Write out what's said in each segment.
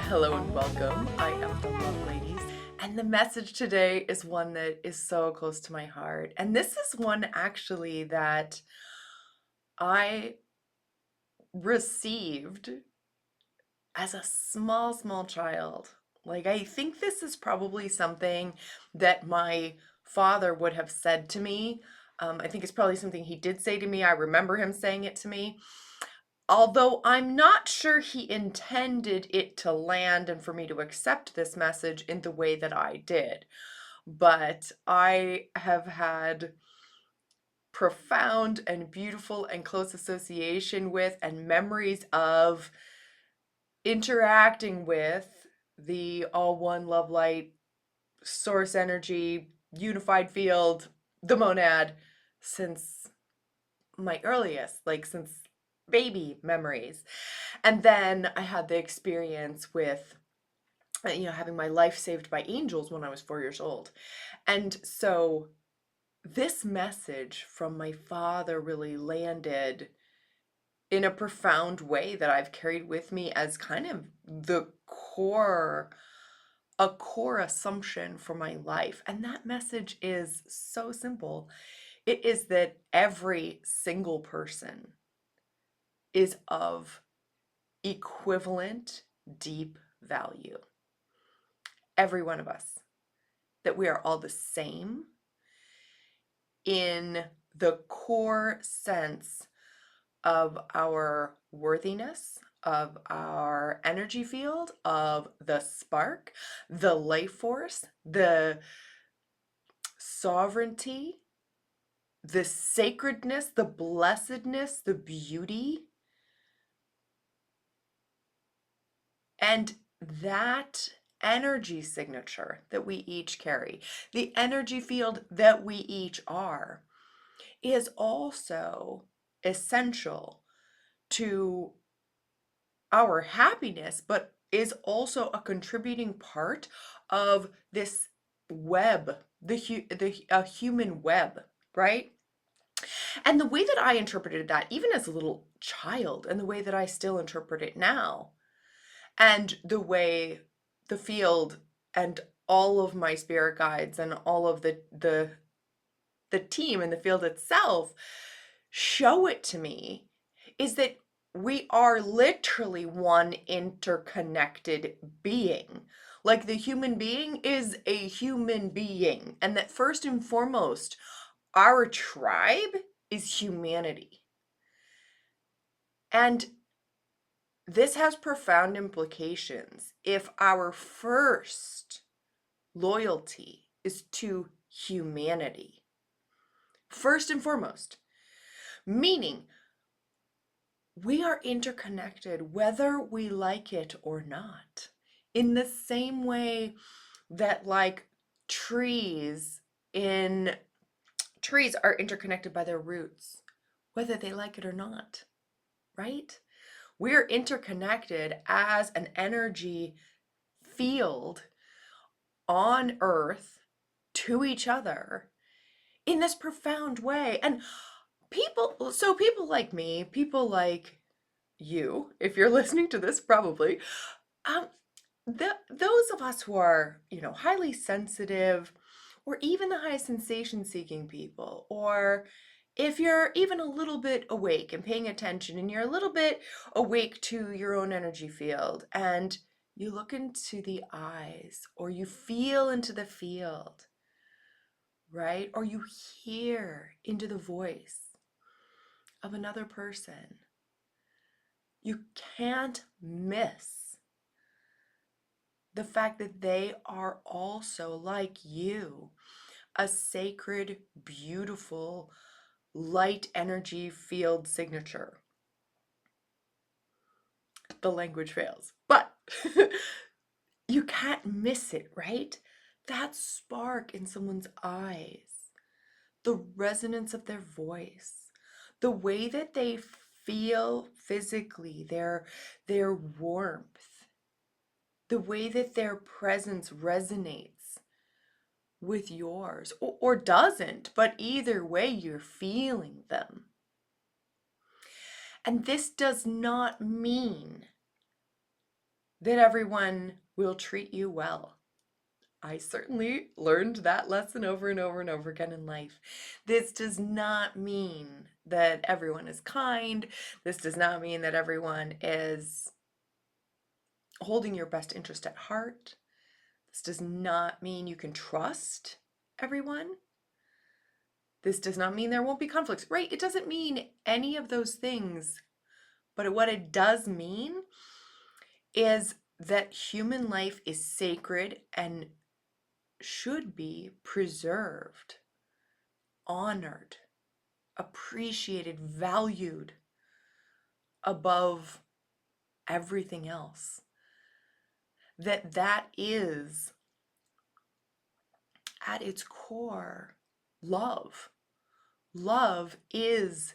Hello and welcome. I am the Love Ladies, and the message today is one that is so close to my heart. And this is one actually that I received as a small child. Like, I think this is probably something that my father would have said to me. I think it's probably something he did say to me. I remember him saying it to me. Although I'm not sure he intended it to land and for me to accept this message in the way that I did. But I have had profound and beautiful and close association with and memories of interacting with the all one love light source energy unified field, the monad, since my earliest, like since baby memories. And then I had the experience with, having my life saved by angels when I was 4 years old. And so this message from my father really landed in a profound way that I've carried with me as kind of a core assumption for my life. And that message is so simple. It is that every single person is of equivalent deep value. Every one of us. That we are all the same in the core sense of our worthiness, of our energy field, of the spark, the life force, the sovereignty, the sacredness, the blessedness, the beauty. And that energy signature that we each carry, the energy field that we each are, is also essential to our happiness, but is also a contributing part of this web, a human web, right? And the way that I interpreted that, even as a little child, and the way that I still interpret it now, and the way the field and all of my spirit guides and all of the team and the field itself show it to me, is that we are literally one interconnected being. Like, the human being is a human being, and that first and foremost, our tribe is humanity. And this has profound implications if our first loyalty is to humanity. First and foremost, meaning we are interconnected whether we like it or not. In the same way that, like, trees in trees are interconnected by their roots, whether they like it or not, right? We're interconnected as an energy field on earth to each other in this profound way. And people like me, people like you, if you're listening to this, probably, um, those of us who are, highly sensitive, or even the high sensation seeking people, or if you're even a little bit awake and paying attention and you're a little bit awake to your own energy field, and you look into the eyes or you feel into the field, right? Or you hear into the voice of another person, you can't miss the fact that they are also, like you, a sacred, beautiful, light energy field signature. The language fails, but you can't miss it, right? That spark in someone's eyes, the resonance of their voice, the way that they feel physically, their warmth, the way that their presence resonates with yours, or doesn't, but either way you're feeling them. And this does not mean that everyone will treat you well. I certainly learned that lesson over and over and over again in life. This does not mean that everyone is kind. This does not mean that everyone is holding your best interest at heart. This does not mean you can trust everyone. This does not mean there won't be conflicts, right? It doesn't mean any of those things. But what it does mean is that human life is sacred and should be preserved, honored, appreciated, valued above everything else. That is at its core love. Love is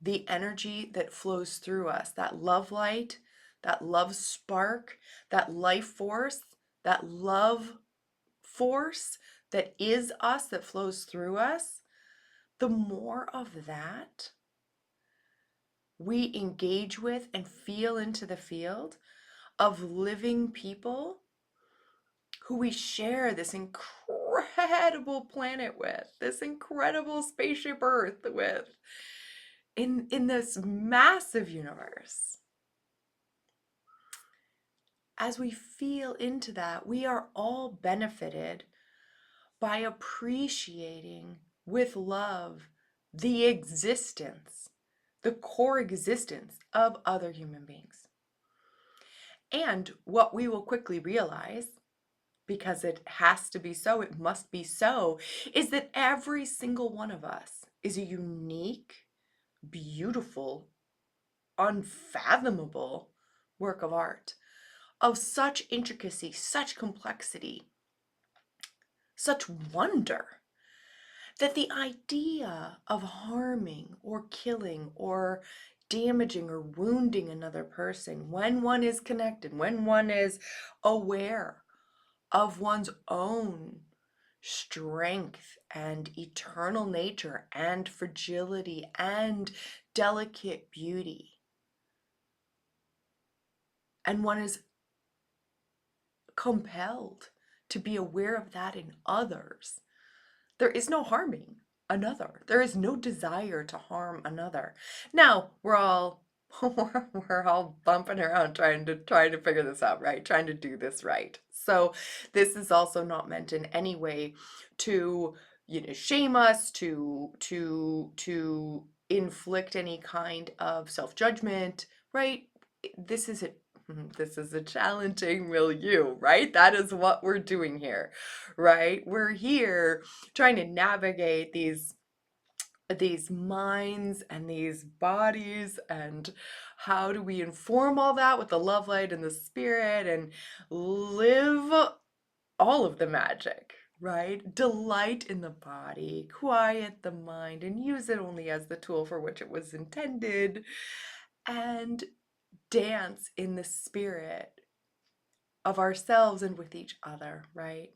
the energy that flows through us, that love light, that love spark, that life force, that love force that is us, that flows through us. The more of that we engage with and feel into the field of living people who we share this incredible planet with, this incredible spaceship Earth with, in this massive universe. As we feel into that, we are all benefited by appreciating with love the existence, the core existence of other human beings. And what we will quickly realize, because it has to be so, it must be so, is that every single one of us is a unique, beautiful, unfathomable work of art of such intricacy, such complexity, such wonder, that the idea of harming or killing or damaging or wounding another person, when one is connected, when one is aware of one's own strength and eternal nature and fragility and delicate beauty, and one is compelled to be aware of that in others, there is no harming another. There is no desire to harm another. Now, we're all we're all bumping around trying to figure this out, right? Trying to do this right. So this is also not meant in any way to, shame us, to inflict any kind of self-judgment, right? This is a this is a challenging milieu, right? That is what we're doing here, right? We're here trying to navigate these minds and these bodies, and how do we inform all that with the love light and the spirit and live all of the magic, right? Delight in the body, quiet the mind, and use it only as the tool for which it was intended, and dance in the spirit of ourselves and with each other, right?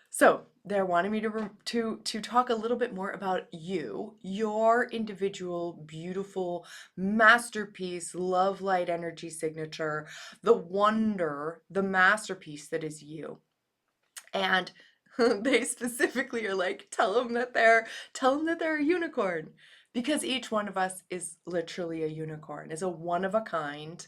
So they're wanting me to talk a little bit more about you, your individual, beautiful masterpiece, love light energy signature, the wonder, the masterpiece that is you. And they specifically are like, tell them that they're a unicorn, because each one of us is literally a unicorn, is a one of a kind.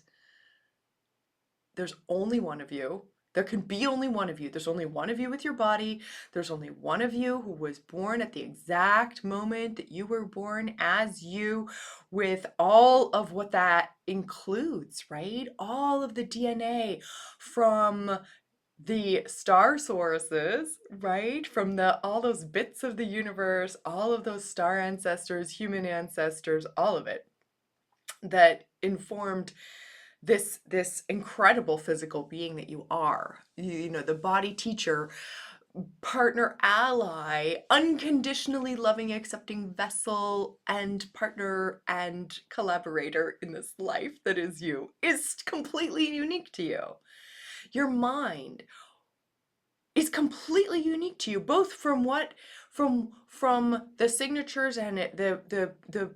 There's only one of you. There can be only one of you. There's only one of you with your body. There's only one of you who was born at the exact moment that you were born as you, with all of what that includes, right? All of the DNA from the star sources, right? From all those bits of the universe, all of those star ancestors, human ancestors, all of it that informed this incredible physical being that you are. You know, the body teacher, partner, ally, unconditionally loving, accepting vessel and partner and collaborator in this life that is you, is completely unique to you. Your mind is completely unique to you, both from the signatures and the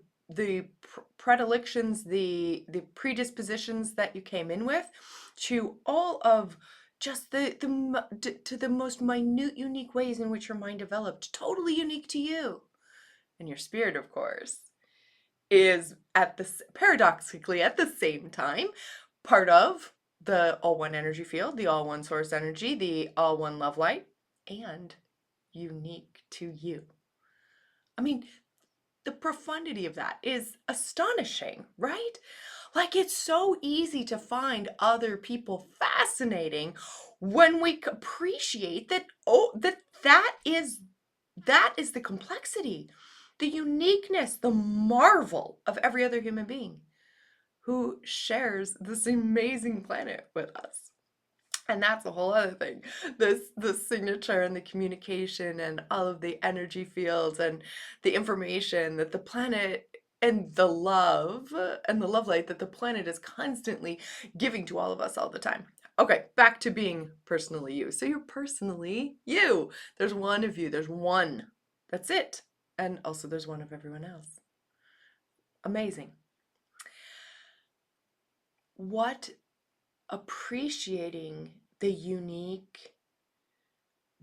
predilections, the predispositions that you came in with, to all of just to the most minute, unique ways in which your mind developed, totally unique to you. And your spirit, of course, is paradoxically at the same time part of the all one energy field, the all one source energy, the all one love light, and unique to you. I mean, the profundity of that is astonishing, right? Like, it's so easy to find other people fascinating when we appreciate that, oh, that is the complexity, the uniqueness, the marvel of every other human being who shares this amazing planet with us. And that's a whole other thing. The signature and the communication and all of the energy fields and the information that the planet and the love light that the planet is constantly giving to all of us all the time. Okay, back to being personally you. So you're personally you. There's one of you. There's one. That's it. And also there's one of everyone else. Amazing. What appreciating the unique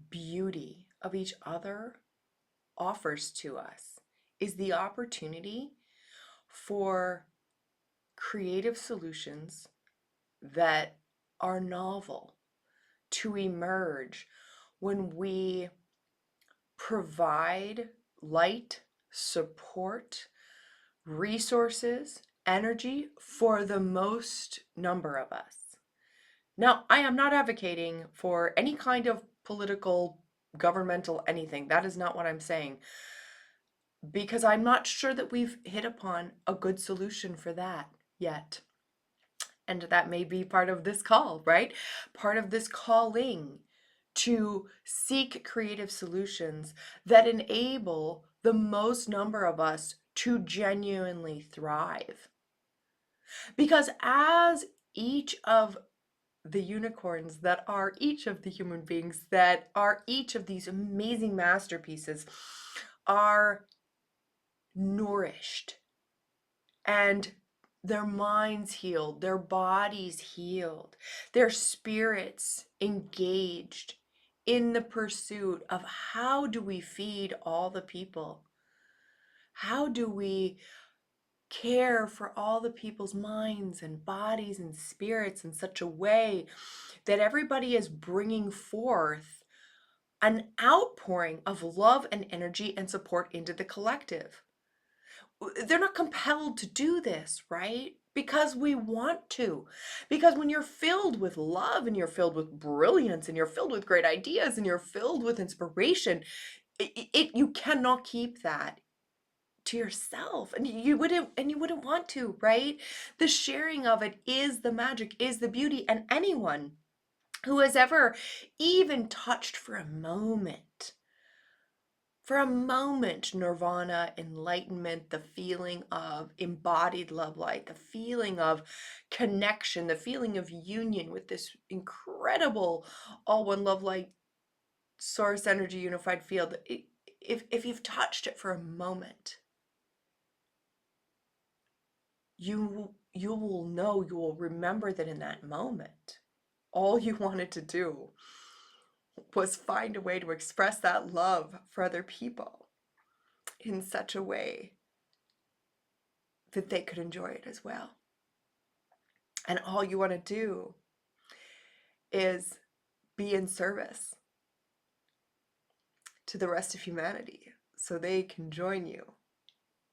beauty of each other offers to us is the opportunity for creative solutions that are novel to emerge when we provide light, support, resources, energy for the most number of us. Now, I am not advocating for any kind of political, governmental anything. That is not what I'm saying, because I'm not sure that we've hit upon a good solution for that yet. And that may be part of this call, right? Part of this calling to seek creative solutions that enable the most number of us to genuinely thrive. Because as each of the unicorns that are each of the human beings, that are each of these amazing masterpieces, are nourished and their minds healed, their bodies healed, their spirits engaged in the pursuit of how do we feed all the people? How do we care for all the people's minds and bodies and spirits in such a way that everybody is bringing forth an outpouring of love and energy and support into the collective? They're not compelled to do this, right? Because we want to. Because when you're filled with love and you're filled with brilliance and you're filled with great ideas and you're filled with inspiration, you cannot keep that to yourself, and you wouldn't want to, right? The sharing of it is the magic, is the beauty, and anyone who has ever even touched for a moment, nirvana, enlightenment, the feeling of embodied love light, the feeling of connection, the feeling of union with this incredible all one love light source energy unified field, if you've touched it for a moment, you will know, you will remember that in that moment, all you wanted to do was find a way to express that love for other people in such a way that they could enjoy it as well. And all you want to do is be in service to the rest of humanity so they can join you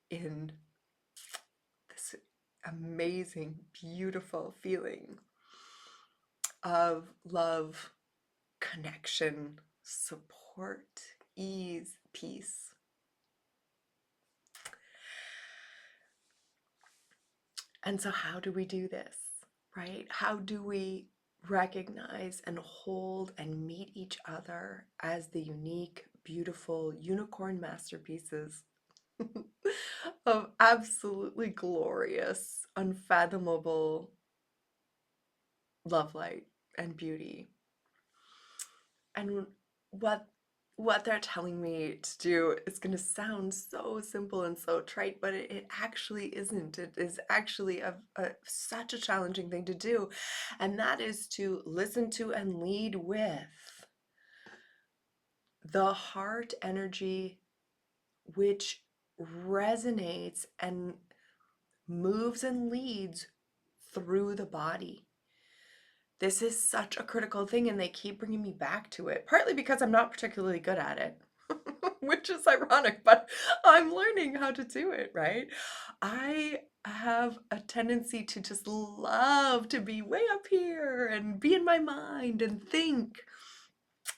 in this amazing, beautiful feeling of love, connection, support, ease, peace. And so how do we do this, right? How do we recognize and hold and meet each other as the unique, beautiful unicorn masterpieces of absolutely glorious, unfathomable love light and beauty? And what they're telling me to do is going to sound so simple and so trite, but it actually isn't. It is actually such a challenging thing to do, and that is to listen to and lead with the heart energy, which resonates and moves and leads through the body. This is such a critical thing, and they keep bringing me back to it, partly because I'm not particularly good at it, which is ironic, but I'm learning how to do it, right? I have a tendency to just love to be way up here and be in my mind and think.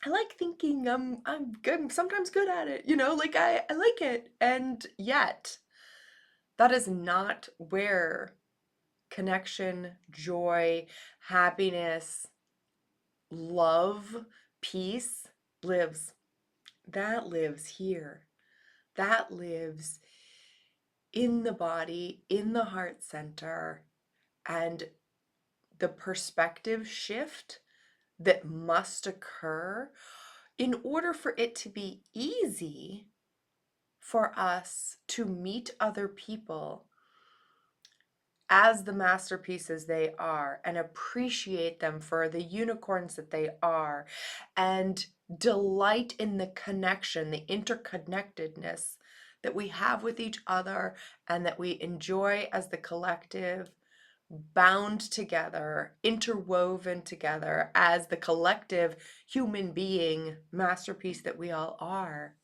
I like thinking. I'm good, I'm sometimes good at it, like I like it. And yet, that is not where connection, joy, happiness, love, peace lives. That lives here. That lives in the body, in the heart center, and the perspective shift that must occur in order for it to be easy for us to meet other people as the masterpieces they are and appreciate them for the unicorns that they are and delight in the connection, the interconnectedness that we have with each other and that we enjoy as the collective, bound together, interwoven together as the collective human being masterpiece that we all are.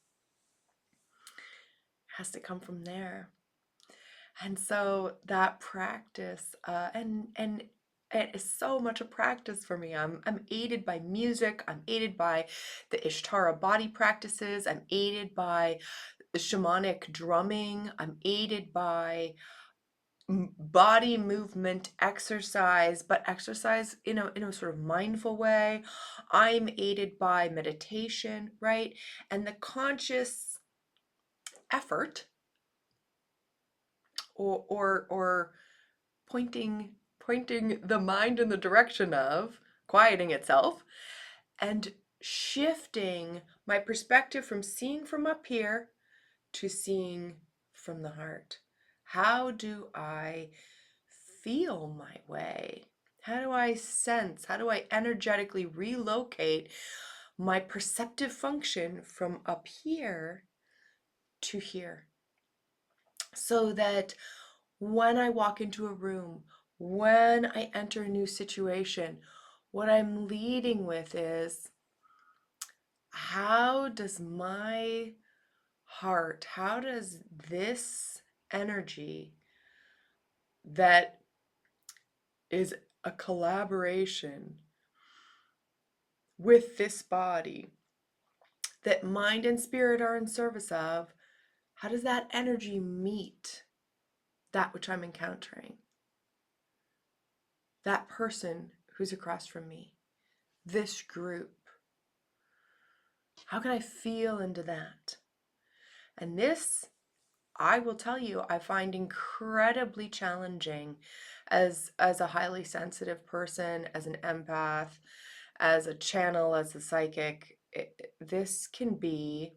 It has to come from there. And so that practice, and it is so much a practice for me. I'm aided by music. I'm aided by the Ishtara body practices. I'm aided by the shamanic drumming. I'm aided by body movement exercise, but exercise in a sort of mindful way. I'm aided by meditation, right? And the conscious effort or pointing the mind in the direction of quieting itself and shifting my perspective from seeing from up here to seeing from the heart. How do I feel my way? How do I sense? How do I energetically relocate my perceptive function from up here to here? So that when I walk into a room, when I enter a new situation, what I'm leading with is, how does my heart, how does this energy that is a collaboration with this body, that mind and spirit are in service of, how does that energy meet that which I'm encountering? That person who's across from me, this group. How can I feel into that? And this, I will tell you, I find incredibly challenging as a highly sensitive person, as an empath, as a channel, as a psychic. This can be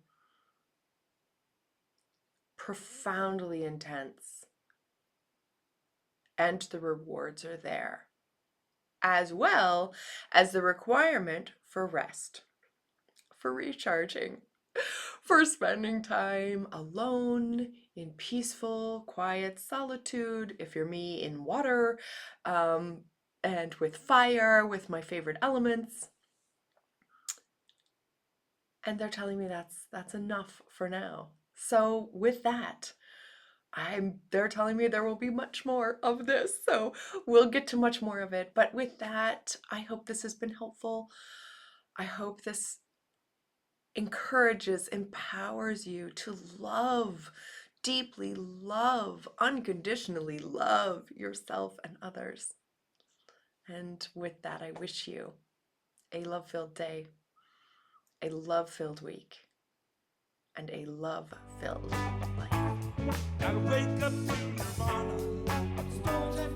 profoundly intense, and the rewards are there, as well as the requirement for rest, for recharging, for spending time alone in peaceful, quiet solitude. If you're me, in water, and with fire, with my favorite elements. And they're telling me that's enough for now. So with that, they're telling me there will be much more of this, so we'll get to much more of it. But with that, I hope this has been helpful. I hope this encourages, empowers you to love, deeply love, unconditionally love yourself and others. And with that, I wish you a love-filled day, a love-filled week, and a love-filled life. Gotta wake up in the morning.